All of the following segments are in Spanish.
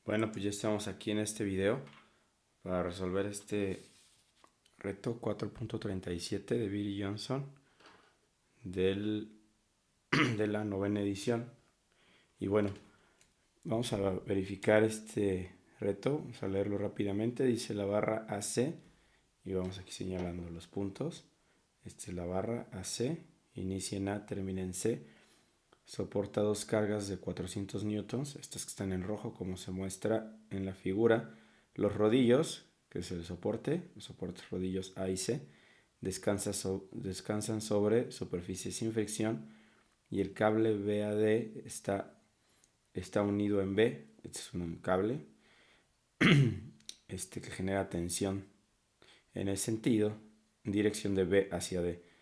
Bueno, pues ya estamos aquí en este video para resolver este reto 4.37 de Billy Johnson del, de la novena edición. Y bueno, vamos a verificar este reto, vamos a leerlo rápidamente. Dice la barra AC y vamos aquí señalando los puntos. Esta es la barra AC, inicia en A, termina en C. Soporta dos cargas de 400 newtons, estas que están en rojo como se muestra en la figura. Los rodillos, que es el soporte, los soportes rodillos A y C, descansan sobre superficie sin fricción y el cable BAD está unido en B, este es un cable que genera tensión en el sentido, en dirección de B hacia D.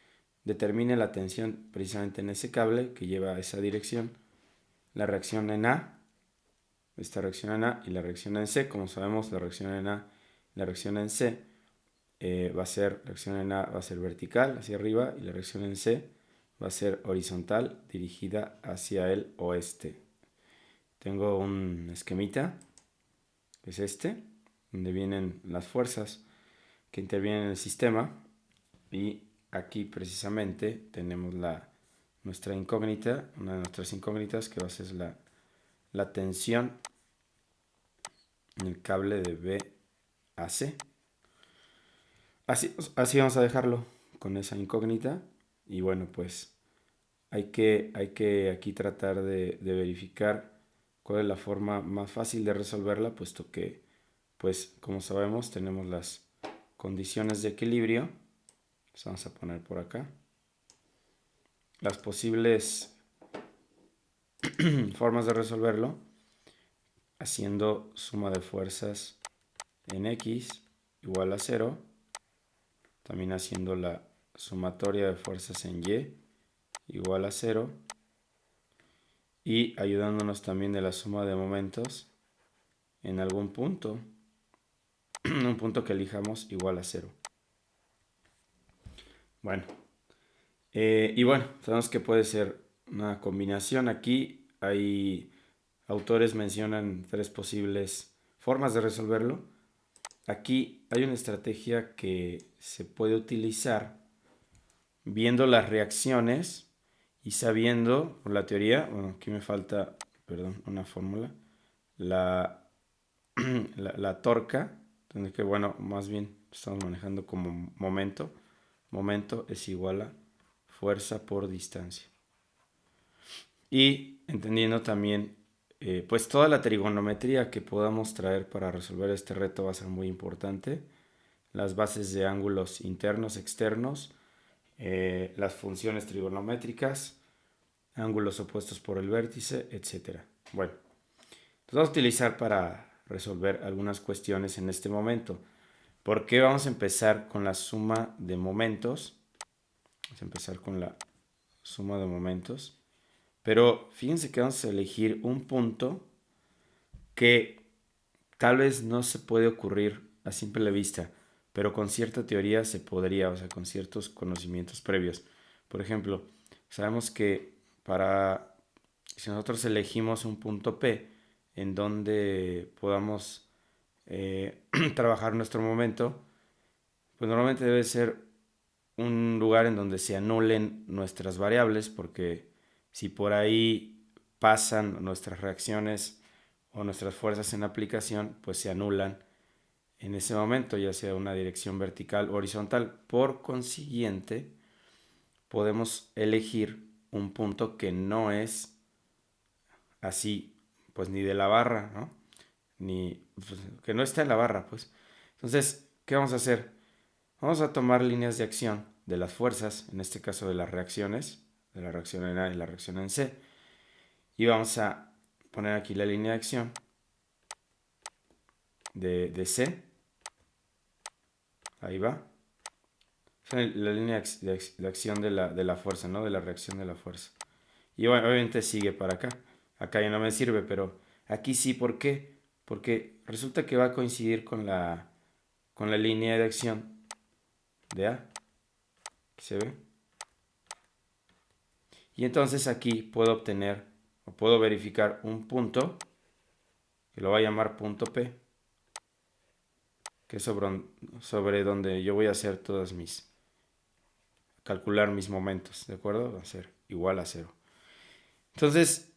Determine la tensión precisamente en ese cable que lleva a esa dirección. La reacción en A, esta reacción en A y la reacción en C, como sabemos, la reacción en A y la reacción en C va a ser vertical hacia arriba y la reacción en C va a ser horizontal dirigida hacia el oeste. Tengo un esquemita, que es este, donde vienen las fuerzas que intervienen en el sistema y aquí precisamente tenemos nuestra incógnita, una de nuestras incógnitas que va a ser la tensión en el cable de B a C. Así vamos a dejarlo con esa incógnita. Y bueno, pues hay que aquí tratar de verificar cuál es la forma más fácil de resolverla, puesto que, pues como sabemos, tenemos las condiciones de equilibrio. Las vamos a poner por acá. Las posibles formas de resolverlo, haciendo suma de fuerzas en X igual a 0. También haciendo la sumatoria de fuerzas en Y igual a 0. Y ayudándonos también de la suma de momentos en algún punto. Un punto que elijamos igual a 0. Bueno. Y bueno, sabemos que puede ser una combinación. Aquí hay autores mencionan tres posibles formas de resolverlo. Aquí hay una estrategia que se puede utilizar viendo las reacciones y sabiendo, por la teoría, bueno, aquí me falta, perdón, una fórmula, la, la torca, donde que, bueno, más bien estamos manejando como momento. Momento es igual a fuerza por distancia. Y entendiendo también, pues toda la trigonometría que podamos traer para resolver este reto va a ser muy importante. Las bases de ángulos internos, externos, las funciones trigonométricas, ángulos opuestos por el vértice, etc. Bueno, los vamos a utilizar para resolver algunas cuestiones en este momento. ¿Por qué vamos a empezar con la suma de momentos? Vamos a empezar con la suma de momentos. Pero fíjense que vamos a elegir un punto que tal vez no se puede ocurrir a simple vista, pero con cierta teoría se podría, o sea, con ciertos conocimientos previos. Por ejemplo, sabemos que si nosotros elegimos un punto P en donde podamos trabajar nuestro momento, pues normalmente debe ser un lugar en donde se anulen nuestras variables, porque si por ahí pasan nuestras reacciones o nuestras fuerzas en aplicación, pues se anulan en ese momento, ya sea una dirección vertical o horizontal. Por consiguiente, podemos elegir un punto que no es así, pues ni de la barra, ¿no? Ni, pues, que no está en la barra, pues. Entonces, ¿qué vamos a hacer? Vamos a tomar líneas de acción de las fuerzas, en este caso de las reacciones, de la reacción en A y la reacción en C, y vamos a poner aquí la línea de acción de C, ahí va, la línea de acción de la fuerza, ¿no? De la reacción de la fuerza. Y bueno, obviamente sigue para acá. Acá ya no me sirve, pero aquí sí, ¿por qué? Porque resulta que va a coincidir con la línea de acción de A, que se ve. Y entonces aquí puedo obtener o puedo verificar un punto que lo voy a llamar punto P, que es sobre donde yo voy a hacer calcular mis momentos, ¿de acuerdo? Va a ser igual a 0. Entonces,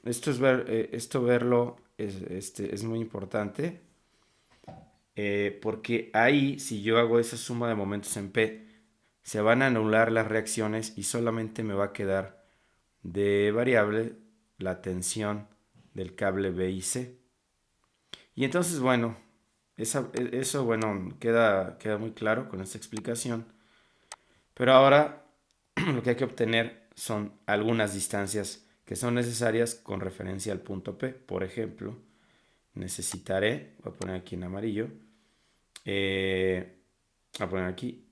esto verlo es muy importante, porque ahí, si yo hago esa suma de momentos en P, se van a anular las reacciones y solamente me va a quedar de variable la tensión del cable B y C. Y entonces, bueno, eso bueno, queda muy claro con esta explicación. Pero ahora lo que hay que obtener son algunas distancias que son necesarias con referencia al punto P. Por ejemplo, necesitaré, voy a poner aquí en amarillo, voy a poner aquí,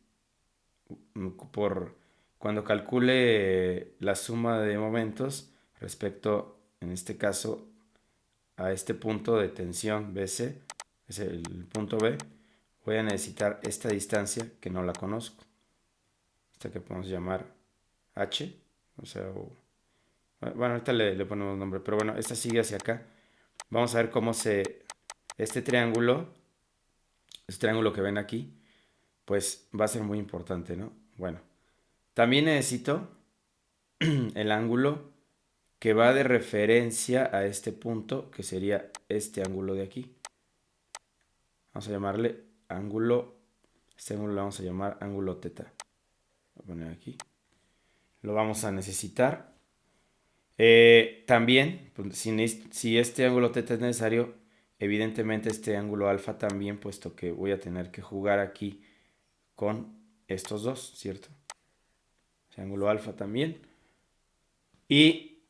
por cuando calcule la suma de momentos respecto, en este caso, a este punto de tensión BC, es el punto B, voy a necesitar esta distancia que no la conozco, esta que podemos llamar H, o sea, bueno, ahorita le ponemos nombre, pero bueno, esta sigue hacia acá. Vamos a ver cómo este triángulo que ven aquí, pues va a ser muy importante, ¿no? Bueno, también necesito el ángulo que va de referencia a este punto, que sería este ángulo de aquí. Vamos a llamarle este ángulo lo vamos a llamar ángulo teta. Voy a poner aquí. Lo vamos a necesitar. También, pues, si este ángulo teta es necesario, evidentemente este ángulo alfa también, puesto que voy a tener que jugar aquí con estos dos, ¿cierto? Ese ángulo alfa también. Y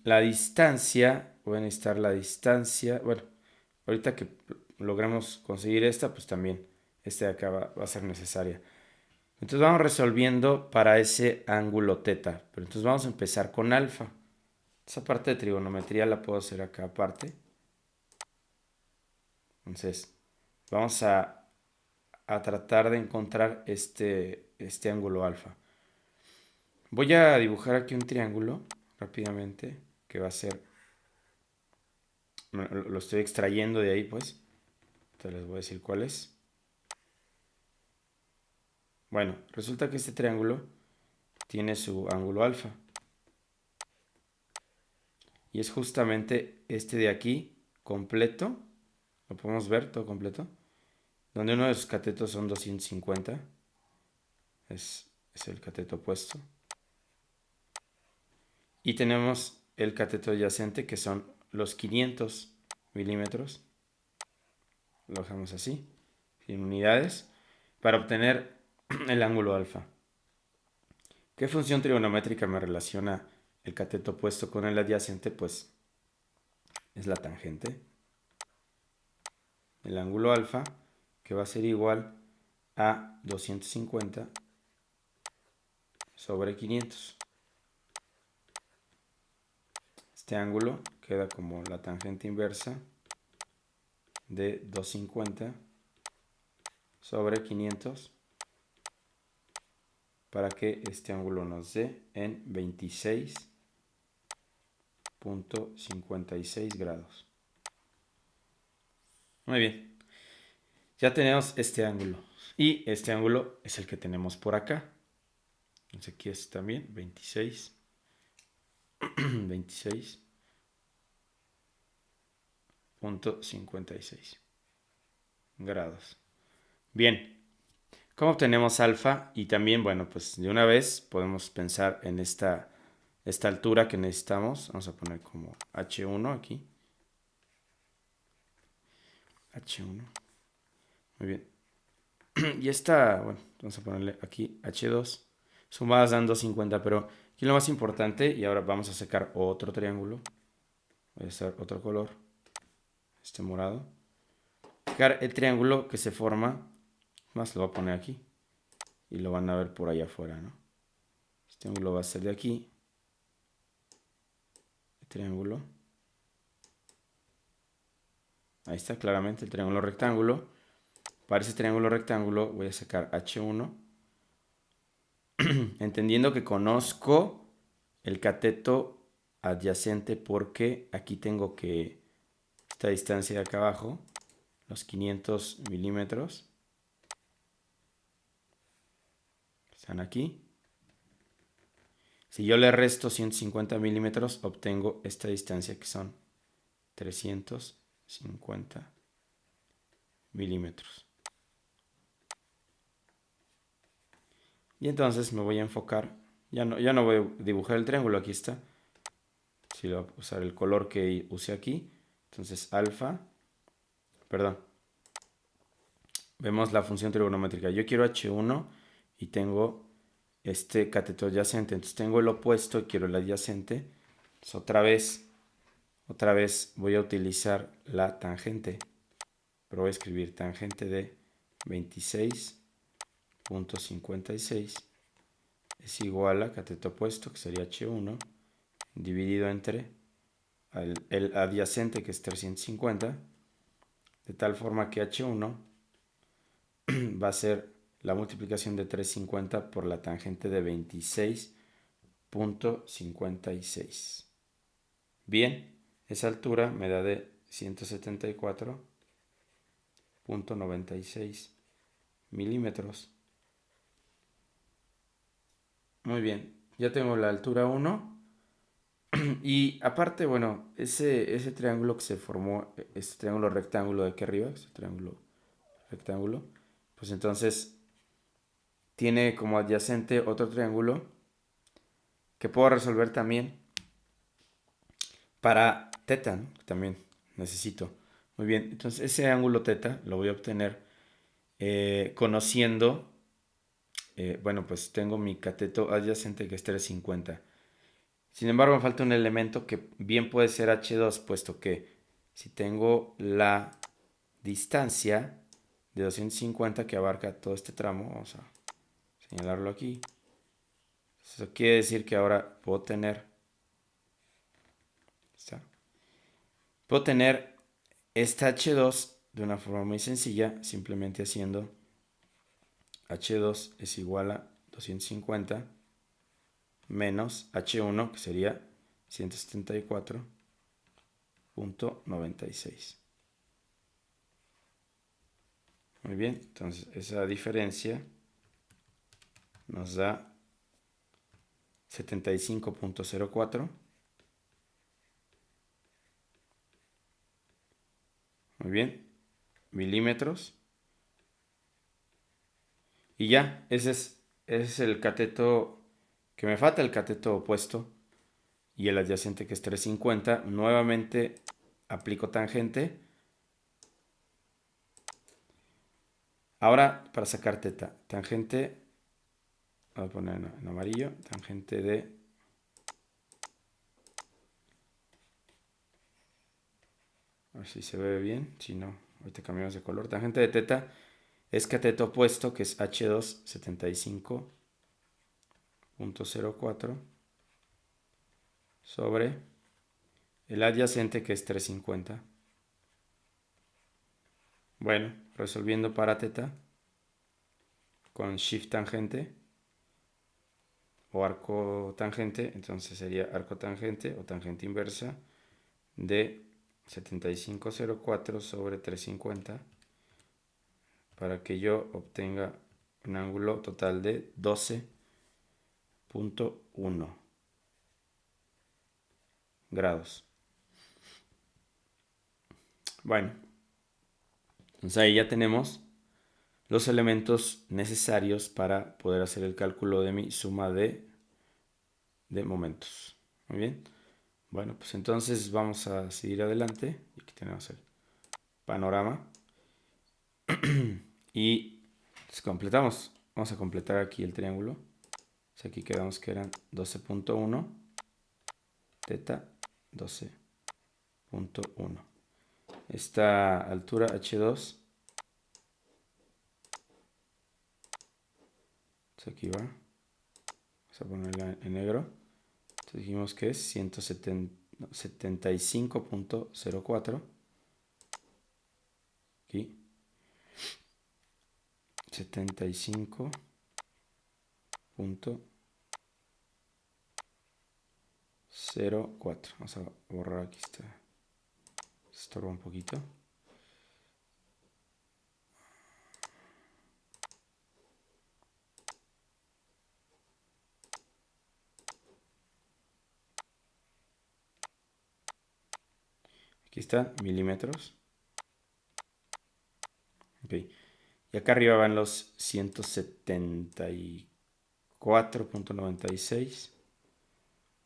la distancia, voy a necesitar la distancia, bueno, ahorita que logremos conseguir esta, pues también de acá va a ser necesaria. Entonces vamos resolviendo para ese ángulo teta, pero entonces vamos a empezar con alfa. Esa parte de trigonometría la puedo hacer acá aparte. Entonces vamos a tratar de encontrar este ángulo alfa. Voy a dibujar aquí un triángulo rápidamente, que va a ser, lo estoy extrayendo de ahí, pues. Entonces les voy a decir cuál es. Bueno, resulta que este triángulo tiene su ángulo alfa. Y es justamente este de aquí, completo. Lo podemos ver todo completo. Donde uno de sus catetos son 250. Es el cateto opuesto. Y tenemos el cateto adyacente, que son los 500 milímetros. Lo dejamos así, en unidades, para obtener el ángulo alfa. ¿Qué función trigonométrica me relaciona el cateto opuesto con el adyacente? Pues es la tangente. El ángulo alfa, que va a ser igual a 250 sobre 500. Este ángulo queda como la tangente inversa de 250 sobre 500, para que este ángulo nos dé en 26.56 grados. Muy bien, ya tenemos este ángulo, y este ángulo es el que tenemos por acá. Entonces aquí es también 26.56 grados. Bien, ¿cómo obtenemos alfa? Y también, bueno, pues de una vez podemos pensar en esta altura que necesitamos. Vamos a poner como H1 aquí. H1. Muy bien. Y esta, bueno, vamos a ponerle aquí H2. Sumadas dan 250, pero aquí lo más importante, y ahora vamos a sacar otro triángulo. Voy a hacer otro color, este morado. Sacar el triángulo que se forma, más lo voy a poner aquí. Y lo van a ver por allá afuera, ¿no? Este ángulo va a ser de aquí. El triángulo. Ahí está claramente el triángulo rectángulo. Para ese triángulo rectángulo voy a sacar H1. Entendiendo que conozco el cateto adyacente porque aquí tengo que esta distancia de acá abajo, los 500 milímetros, están aquí. Si yo le resto 150 milímetros, obtengo esta distancia que son 350 milímetros. Y entonces me voy a enfocar, ya no voy a dibujar el triángulo, aquí está. Si voy a usar el color que usé aquí, entonces alfa, perdón, vemos la función trigonométrica. Yo quiero H1 y tengo este cateto adyacente, entonces tengo el opuesto y quiero el adyacente. Entonces otra vez voy a utilizar la tangente, pero voy a escribir tangente de 26.56 es igual a cateto opuesto, que sería H1, dividido entre el adyacente, que es 350, de tal forma que H1 va a ser la multiplicación de 350 por la tangente de 26.56. Bien, esa altura me da de 174.96 milímetros. Muy bien, ya tengo la altura 1. Y aparte, bueno, ese triángulo que se formó, ese triángulo rectángulo de aquí arriba, ese triángulo rectángulo, pues entonces tiene como adyacente otro triángulo que puedo resolver también para teta, ¿no? También necesito. Muy bien, entonces ese ángulo teta lo voy a obtener conociendo, bueno, pues tengo mi cateto adyacente que es 350. Sin embargo, me falta un elemento que bien puede ser H2, puesto que si tengo la distancia de 250 que abarca todo este tramo, vamos a señalarlo aquí. Eso quiere decir que ahora puedo tener esta H2 de una forma muy sencilla, simplemente haciendo H2 es igual a 250 menos H1, que sería 174.96. Muy bien, entonces esa diferencia nos da 75.04. Muy bien, milímetros. Y ya, ese es el cateto que me falta, el cateto opuesto y el adyacente que es 350. Nuevamente aplico tangente. Ahora para sacar teta, tangente, voy a poner en amarillo, tangente de a ver si se ve bien, si no, ahorita cambiamos de color. Tangente de teta es cateto opuesto, que es H2 75.04 sobre el adyacente, que es 350. Bueno, resolviendo para teta con shift tangente o arco tangente, entonces sería arco tangente o tangente inversa de 75.04 sobre 350 para que yo obtenga un ángulo total de 12.1 grados. Bueno, entonces ahí ya tenemos los elementos necesarios para poder hacer el cálculo de mi suma de momentos. Muy bien. Bueno, pues entonces vamos a seguir adelante. Aquí tenemos el panorama. Y completamos. Vamos a completar aquí el triángulo. Aquí quedamos que eran 12.1 teta 12.1. Esta altura H2, aquí va, vamos a ponerla en negro. Entonces dijimos que es 175.04. Aquí 75.04. 0,4. Vamos a borrar aquí esta. Se estorba un poquito. Aquí está, milímetros. Ok. Y acá arriba van los 174.96.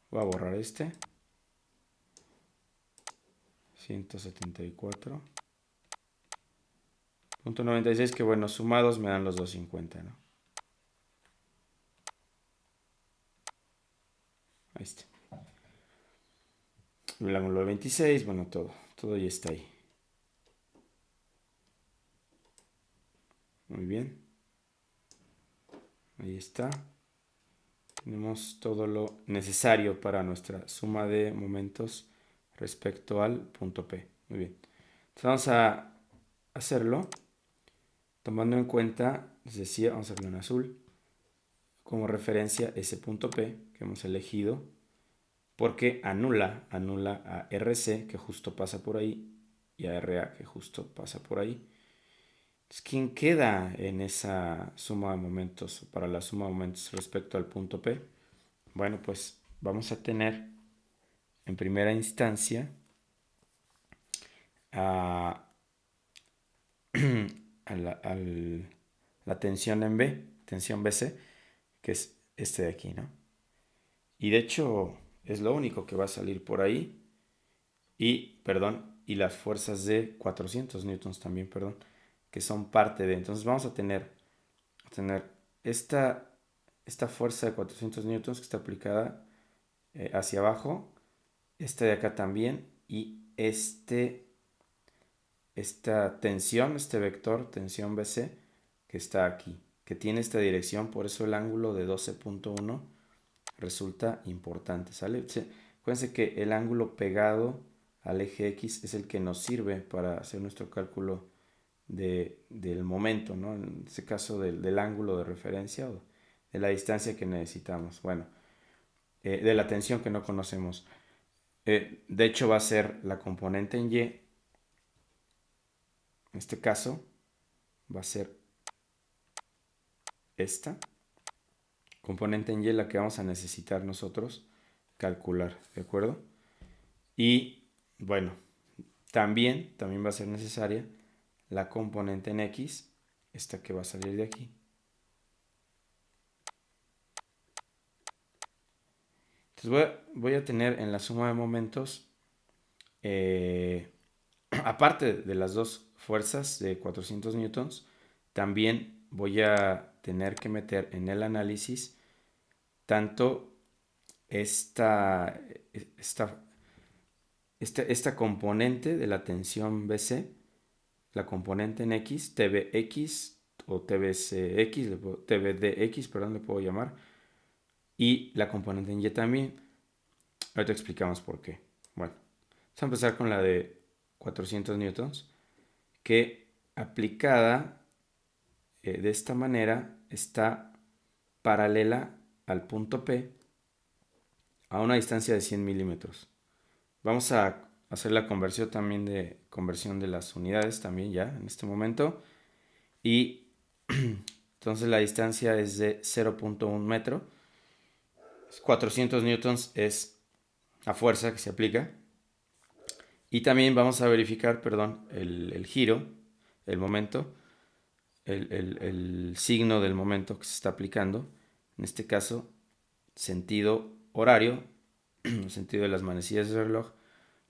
Voy a borrar este. 174.96, que bueno, sumados me dan los 250, ¿no? Ahí está. El ángulo de 26, bueno, todo ya está ahí. Muy bien. Ahí está. Tenemos todo lo necesario para nuestra suma de momentos respecto al punto P. Muy bien. Entonces vamos a hacerlo tomando en cuenta, les decía, vamos a hacerlo en azul, como referencia ese punto P que hemos elegido, porque anula a RC, que justo pasa por ahí, y a RA, que justo pasa por ahí. Entonces, ¿quién queda en esa suma de momentos, para la suma de momentos respecto al punto P? Bueno, pues vamos a tener en primera instancia a, la tensión en B, tensión BC, que es este de aquí, ¿no? Y de hecho es lo único que va a salir por ahí. Y las fuerzas de 400 newtons también, perdón, que son parte de. Entonces vamos a tener esta, esta fuerza de 400 newtons que está aplicada hacia abajo, esta de acá también, y esta tensión, este vector, tensión BC, que está aquí, que tiene esta dirección, por eso el ángulo de 12.1 resulta importante, ¿sale? Acuérdense que el ángulo pegado al eje X es el que nos sirve para hacer nuestro cálculo del momento, ¿no? En este caso del ángulo de referencia o de la distancia que necesitamos. Bueno, de la tensión que no conocemos. De hecho va a ser la componente en Y. En este caso va a ser esta componente en Y la que vamos a necesitar nosotros calcular, ¿de acuerdo? Y bueno, también va a ser necesaria la componente en X, esta que va a salir de aquí. Entonces voy a tener en la suma de momentos, aparte de las dos fuerzas de 400 newtons, también voy a tener que meter en el análisis tanto esta, esta componente de la tensión BC, la componente en X, TBX o TBCX, TBDX, perdón, le puedo llamar, y la componente en Y también. Ahorita explicamos por qué. Bueno, vamos a empezar con la de 400 newtons, que aplicada de esta manera está paralela al punto P a una distancia de 100 milímetros. Vamos a hacer la conversión también de conversión de las unidades también ya en este momento. Y entonces la distancia es de 0.1 metro. 400 newtons es la fuerza que se aplica. Y también vamos a verificar, perdón, el giro, el momento, el signo del momento que se está aplicando. En este caso, sentido horario, sentido de las manecillas del reloj,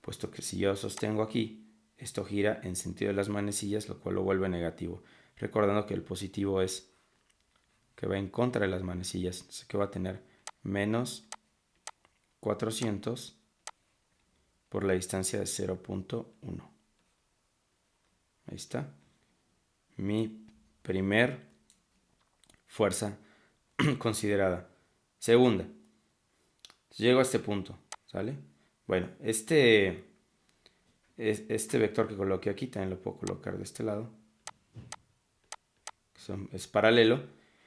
puesto que si yo sostengo aquí, esto gira en sentido de las manecillas, lo cual lo vuelve negativo. Recordando que el positivo es que va en contra de las manecillas, entonces que va a tener menos 400 por la distancia de 0.1. Ahí está. Mi primer fuerza considerada. Segunda. Llego a este punto, ¿sale? Bueno, este vector que coloqué aquí también lo puedo colocar de este lado. Es paralelo,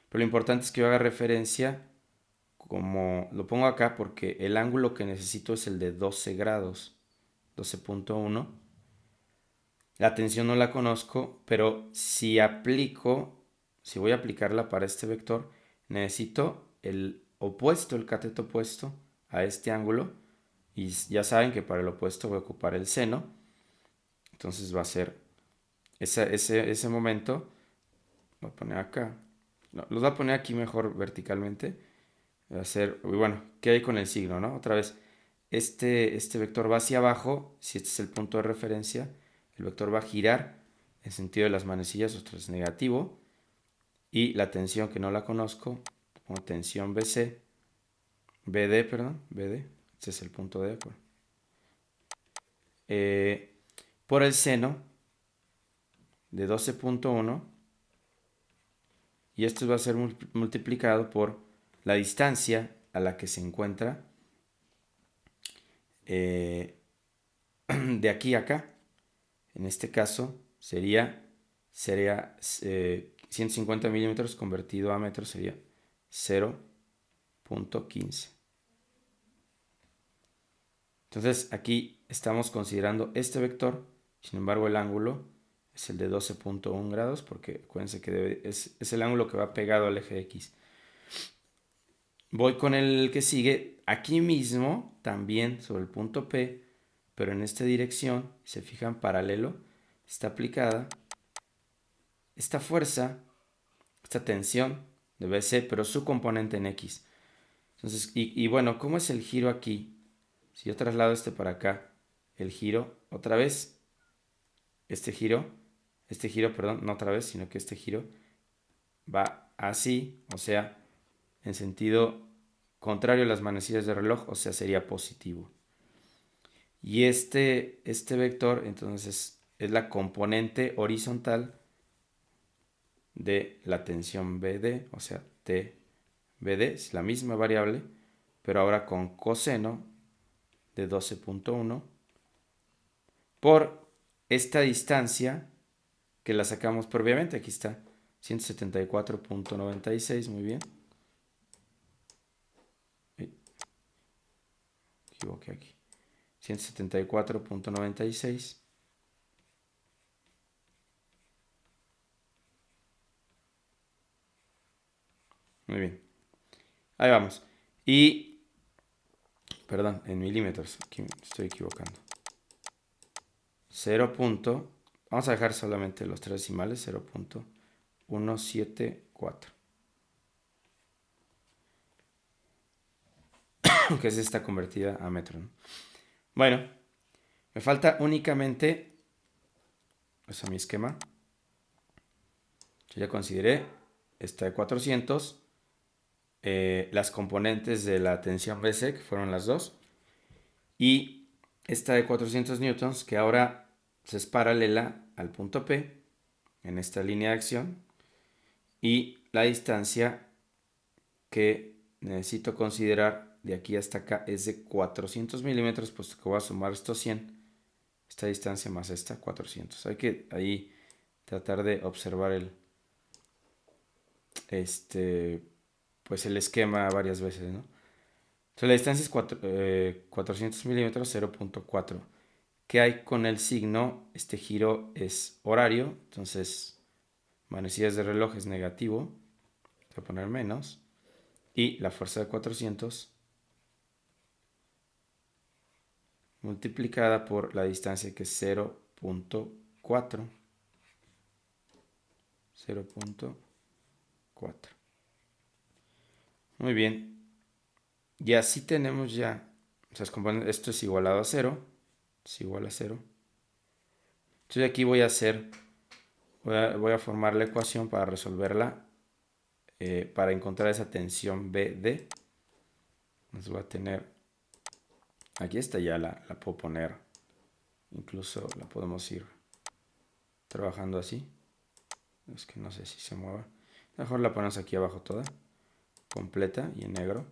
pero lo importante es que yo haga referencia como lo pongo acá porque el ángulo que necesito es el de 12 grados, 12.1. La tensión no la conozco, pero si voy a aplicarla para este vector, necesito el opuesto, el cateto opuesto a este ángulo. Y ya saben que para el opuesto voy a ocupar el seno. Entonces va a ser ese momento. Voy a poner acá. No, los voy a poner aquí mejor verticalmente. Va a ser, bueno, ¿qué hay con el signo, no? Otra vez, este vector va hacia abajo. Si este es el punto de referencia, el vector va a girar en sentido de las manecillas, esto es negativo. Y la tensión que no la conozco, pongo tensión BC, BD, perdón, BD. Este es el punto D, acuerdo. Por el seno de 12.1 y esto va a ser multiplicado por la distancia a la que se encuentra de aquí a acá. En este caso sería 150 milímetros convertido a metros sería 0.15. Entonces aquí estamos considerando este vector, sin embargo el ángulo es el de 12.1 grados porque acuérdense que es el ángulo que va pegado al eje X. Voy con el que sigue, aquí mismo, también sobre el punto P, pero en esta dirección, se fijan paralelo, está aplicada esta fuerza, esta tensión de BC, pero su componente en X. Entonces, y bueno, ¿cómo es el giro aquí? Si yo traslado este para acá, el giro, otra vez, este giro, perdón, no otra vez, sino que este giro va así, o sea, en sentido contrario a las manecillas de reloj, o sea, sería positivo. Y este vector, entonces, es la componente horizontal de la tensión BD, o sea, TBD, es la misma variable, pero ahora con coseno de 12.1 por esta distancia que la sacamos previamente. Aquí está 174.96, muy bien. Equivoqué aquí. 174.96. Muy bien. Ahí vamos. Y, perdón, en milímetros. Aquí me estoy equivocando. 0. Vamos a dejar solamente los tres decimales. 0.174. Que es esta convertida a metro, ¿no? Bueno, me falta únicamente, pues a mi esquema. Yo ya consideré esta de 400. Las componentes de la tensión BC, que fueron las dos. Y esta de 400 newtons, que ahora se es paralela al punto P, en esta línea de acción. Y la distancia que necesito considerar de aquí hasta acá es de 400 milímetros, puesto que voy a sumar estos 100. Esta distancia más esta, 400. Hay que ahí tratar de observar pues el esquema varias veces, ¿no? Entonces la distancia es 400 milímetros, 0.4. ¿Qué hay con el signo? Este giro es horario, entonces manecillas de reloj es negativo. Voy a poner menos. Y la fuerza de 400 multiplicada por la distancia que es 0.4. 0.4. Muy bien. Y así tenemos ya, o sea, esto es igualado a 0. Es igual a 0. Entonces aquí voy a formar la ecuación para resolverla, para encontrar esa tensión BD. Entonces voy a tener, aquí está, ya la puedo poner, incluso la podemos ir trabajando así. Es que no sé si se mueva. Mejor la ponemos aquí abajo toda, completa y en negro.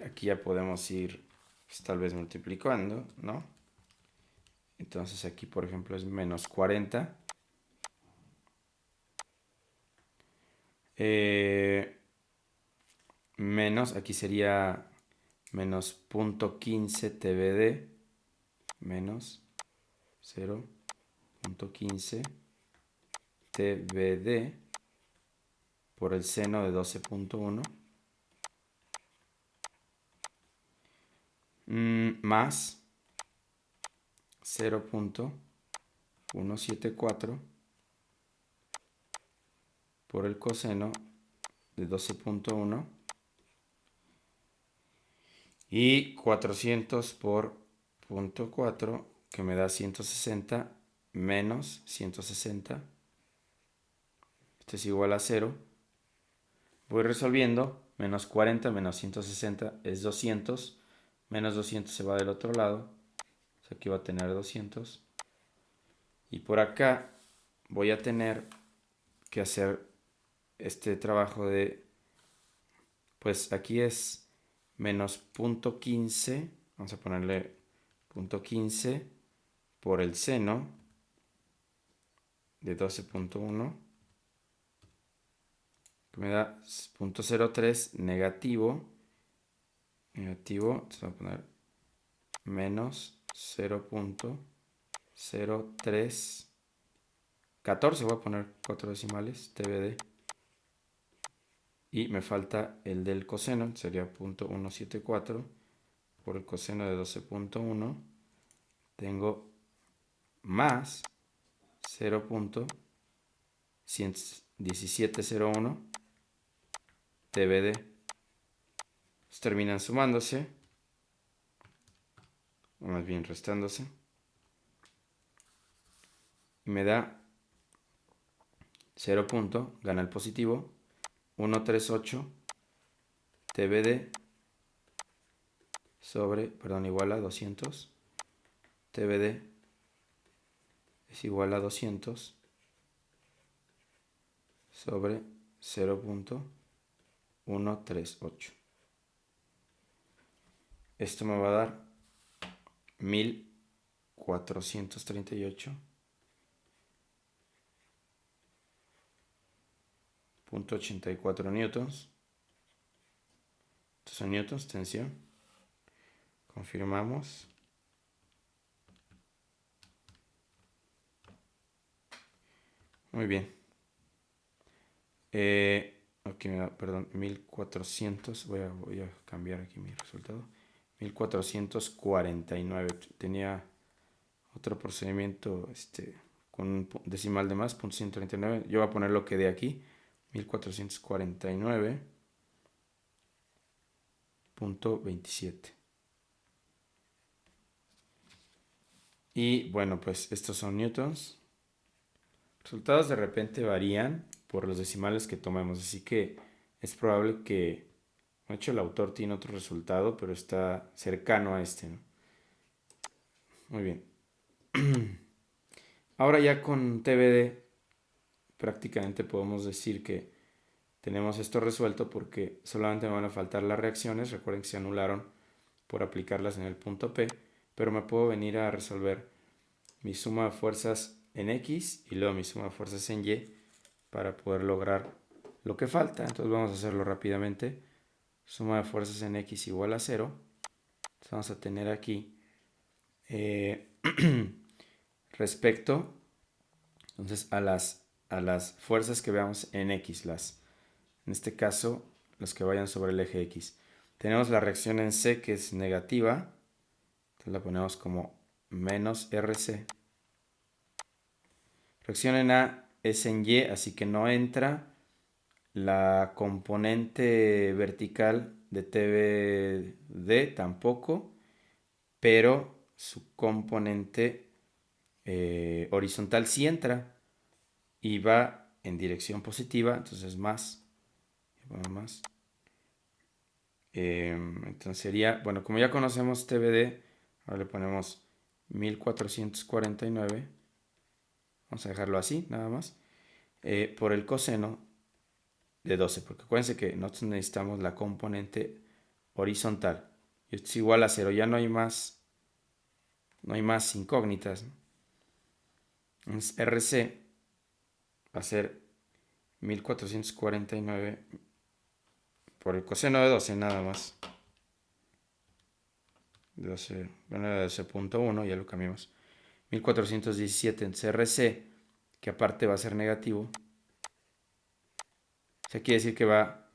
Aquí ya podemos ir, pues, tal vez multiplicando, ¿no? Entonces aquí, por ejemplo, es menos 40. menos, aquí sería menos 0.15 TBD menos 0.15 TBD por el seno de 12.1 más 0.174 por el coseno de 12.1 y 400 por 0.4 que me da 160 menos 160. Esto es igual a 0. Voy resolviendo. Menos 40 menos 160 es 200. Menos 200 se va del otro lado. O sea, aquí va a tener 200. Y por acá voy a tener que hacer este trabajo de... Pues aquí es menos 0.15. Vamos a ponerle 0.15 por el seno de 12.1. Que me da 0.03 negativo. Entonces voy a poner menos 0.0314, voy a poner 4 decimales, TBD. Y me falta el del coseno, sería 0.174 por el coseno de 12.1. Tengo más 0.1701 TBD. Terminan sumándose, o más bien restándose. Y me da 0. Gana el positivo, 138 TBD sobre, igual a 200. TBD es igual a 200 sobre 0.138. Esto me va a dar 1438.84 newtons. Estos son newtons, tensión. Confirmamos. Muy bien. Aquí me da, perdón, 1400. Voy a cambiar aquí mi resultado. 1449. Tenía otro procedimiento con un decimal de más, 0.139. Yo voy a poner lo que de aquí. 1449.27. Y bueno, pues estos son newtons. Resultados de repente varían por los decimales que tomemos, así que es probable que, de hecho, el autor tiene otro resultado, pero está cercano a este, ¿no? Muy bien. Ahora ya con TBD prácticamente podemos decir que tenemos esto resuelto porque solamente me van a faltar las reacciones. Recuerden que se anularon por aplicarlas en el punto P, pero me puedo venir a resolver mi suma de fuerzas en X y luego mi suma de fuerzas en Y para poder lograr lo que falta. Entonces vamos a hacerlo rápidamente. Suma de fuerzas en X igual a 0. Entonces vamos a tener aquí respecto entonces a las fuerzas que veamos en X, en este caso las que vayan sobre el eje X. Tenemos la reacción en C que es negativa, entonces la ponemos como menos RC. Reacción en A es en Y, así que no entra la componente vertical de TBD tampoco, pero su componente horizontal sí entra y va en dirección positiva, entonces más. Entonces sería, bueno, como ya conocemos TBD, ahora le ponemos 1449. Vamos a dejarlo así, nada más. Por el coseno de 12, porque acuérdense que nosotros necesitamos la componente horizontal. Y esto es igual a 0, ya no hay más incógnitas, ¿no? Entonces RC va a ser 1449 por el coseno de 12 nada más. 12, bueno, 12.1, ya lo cambiamos. 1417 en CRC, que aparte va a ser negativo. O sea, quiere decir que la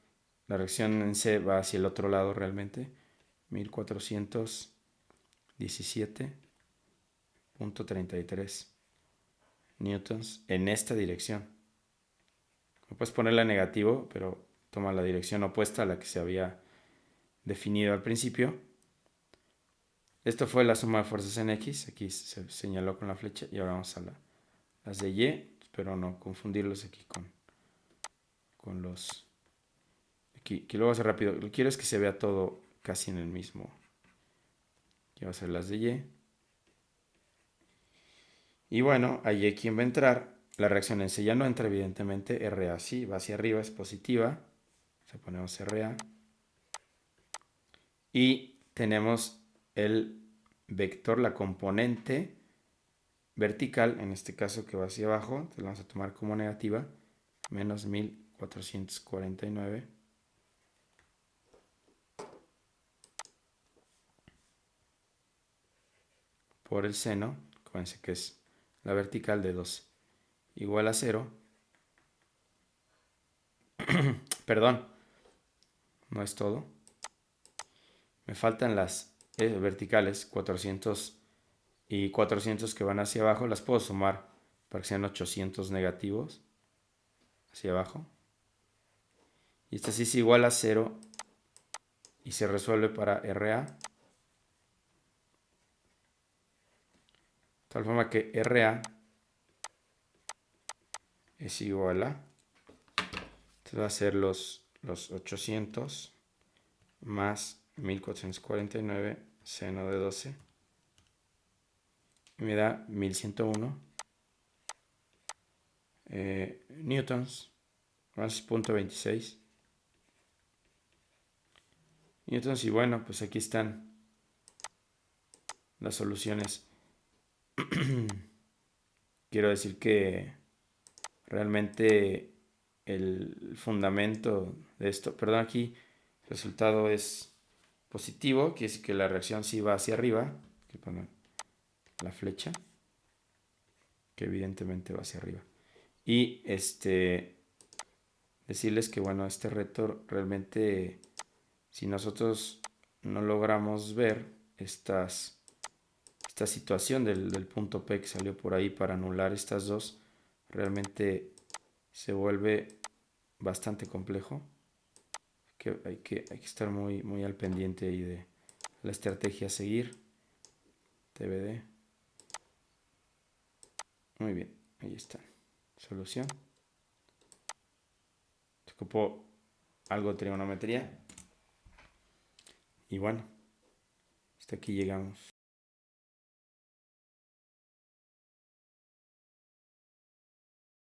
reacción en C va hacia el otro lado realmente. 1417.33 newtons en esta dirección. No puedes ponerla negativo, pero toma la dirección opuesta a la que se había definido al principio. Esto fue la suma de fuerzas en X. Aquí se señaló con la flecha. Y ahora vamos a las de Y. Espero no confundirlos aquí con los... Aquí lo voy a hacer rápido. Lo que quiero es que se vea todo casi en el mismo. Aquí va a ser las de Y. Y bueno, a Y quien va a entrar. La reacción en C ya no entra, evidentemente. RA sí, va hacia arriba, es positiva. O sea, ponemos RA. Y tenemos el vector, la componente vertical, en este caso que va hacia abajo, entonces la vamos a tomar como negativa, menos 1449 por el seno, acuérdense que es la vertical de 2 igual a 0. Perdón, no es todo. Me faltan las verticales, 400 y 400 que van hacia abajo, las puedo sumar para que sean 800 negativos hacia abajo. Y esta sí es igual a 0 y se resuelve para RA. De tal forma que RA es igual a... Entonces va a ser los 800 más 1449 seno de 12. Y me da 1101 newtons más 0.26 newtons. Y bueno, pues aquí están las soluciones. Quiero decir que realmente el fundamento de esto, perdón, aquí el resultado es positivo, quiere decir que la reacción sí va hacia arriba. Hay que poner la flecha, que evidentemente va hacia arriba. Y decirles que bueno, este reto realmente, si nosotros no logramos ver esta situación del punto P que salió por ahí para anular estas dos, realmente se vuelve bastante complejo. Hay que estar muy, muy al pendiente ahí de la estrategia a seguir. TBD. Muy bien, ahí está. Solución. Se ocupó algo de trigonometría. Y bueno, hasta aquí llegamos.